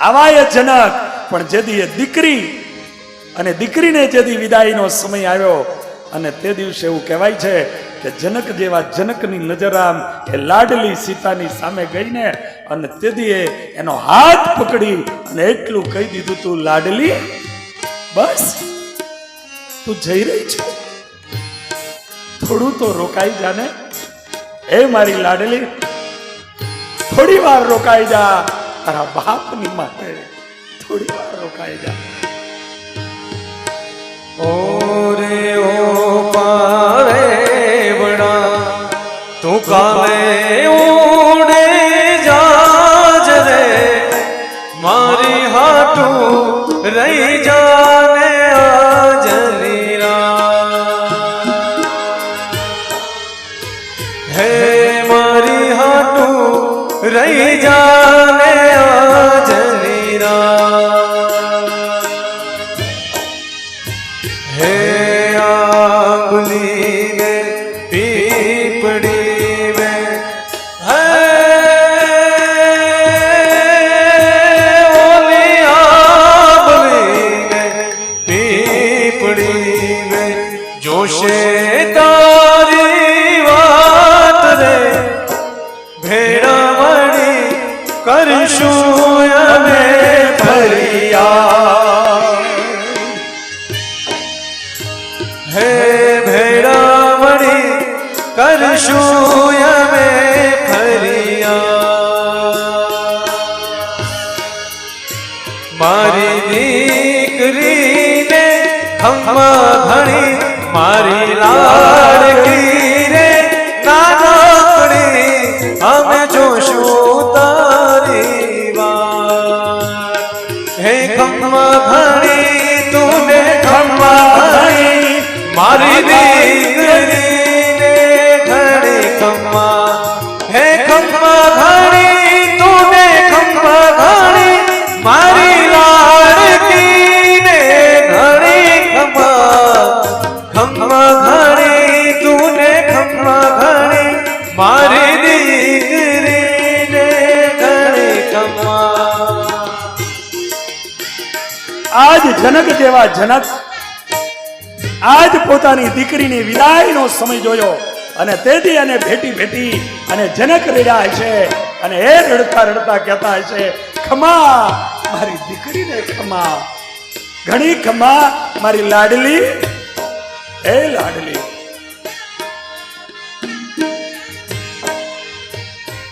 આવાય જનક, પણ જેદી એ દીકરી અને દીકરીને જેદી વિદાયનો સમય આવ્યો અને તે દિવસે એવું કહેવાય છે કે જનક જેવા જનકની નજર આમ એ લાડલી સીતાની સામે ગઈને અને તેદી એનો હાથ પકડી અને એટલું કહી દીધું, તું લાડલી બસ તું જઈ રહી છે, થોડું તો રોકાઈ જાને, હે મારી લાડલી થોડી વાર રોકાઈ જા, તારા બાપની માટે થોડી વાર રોકાઈ જા. ઓરે ઓ પાવે બડા તું કામે ઉડે જાજ રે, મારી હાટું રહી જાને આજની રાત, હે મારી હાટું રહી જાને આજની રાત, હે આંગલી ને પીપડી में है ओली आंगली ने पीपड़ी में जोशे तारी वात रे, भेड़ा मणी करशुं अमे फरियाद, हे भेड़ा मणी करशुं अमे फरियाद, मारी दीकरी ने खम्मा घणी, मारी लाडकी रे नानकड़ी, અમે જોશું તારી વાત, હે ખમ્મા ઘણી તુને ખમ્મા ઘણી, મારી દીકરીને ઘણી ખમ્મા, હે ખમ્મા ઘણી તુને ખમ્મા ઘણી, મારી લાડકીને ઘણી ખમ્મા, ખમ્મા ઘણી તુને ખમ્મા ઘણી, મારી દીકરીને ઘણી ખમ્મા. આજ જનક જેવા જનક આજ પોતાની દીકરીની વિદાયનો સમય જોયો અને તેથી એને ભેટી અને જનક રડ્યા છે અને એ રડતા રડતા કહેતા છે, ખમા મારી દીકરીને ખમા, ઘણી ખમા મારી લાડલી, એ લાડલી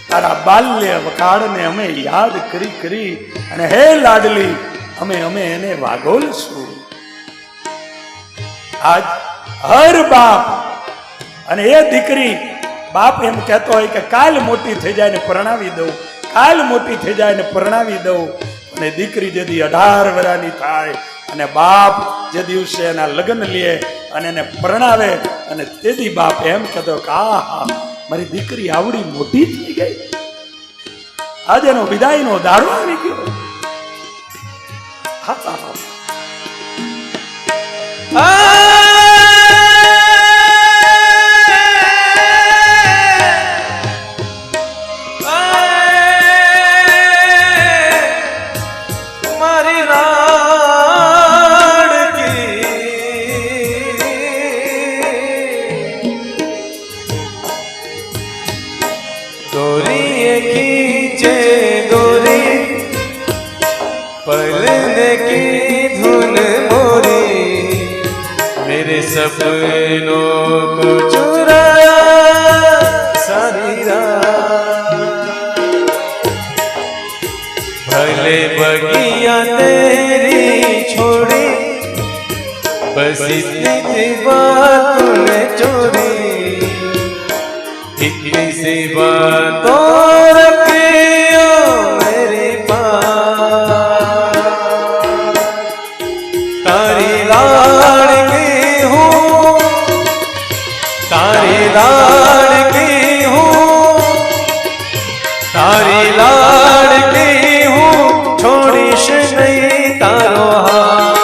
તારા બાલ્ય વકાળને અમે યાદ કરી અને હે લાડલી અમે એને વાગોલશું. આજ હર બાપ અને એ દીકરી, બાપ એમ કહેતો હોય કે કાલ મોટી થઈ જાય ને પરણાવી દઉં, કાલ મોટી થઈ જાય ને પરણાવી દઉં, અને દીકરી જેથી 18 વર્ષની થાય અને બાપ જે દિવસે એના લગ્ન લે અને એને પરણાવે અને તેથી બાપ એમ કહેતો કે આહા મારી દીકરી આવડી મોટી થઈ ગઈ, આજે એનો વિદાયનો દાડો આવી ગયો. મારી લાડકી દોરી ખીંચે દોરી पलने की धुन मोरी, मेरे सपनों को चुराया सारी रात, भले बगिया तेरी छोड़ी, बस इतनी सी बात तूने चोरी, इतनी सी बातों रखियो मेरे पास, तारी लाडकी हूँ, तारी लाडकी हूँ, तारी लाडकी हूँ, छोड़ीश नहीं तारो हाथ,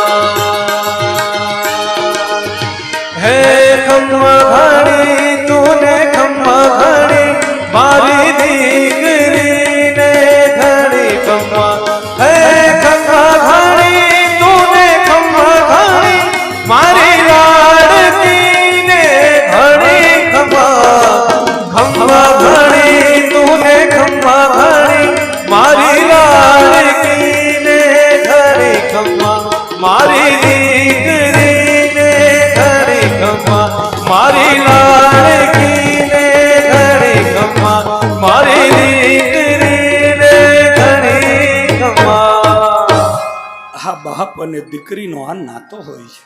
है खम्मा घड़ी तूने खम्मा घड़ी, मारी दीकरी ने घड़ी खम्मा है મારી દીકરીને ઘણી ખમ્મા મારી લાડકીને ઘણી ખમ્મા મારી દીકરીને ઘણી ખમ્મા આ બાપ અને દીકરીનો આ નાતો હોય છે.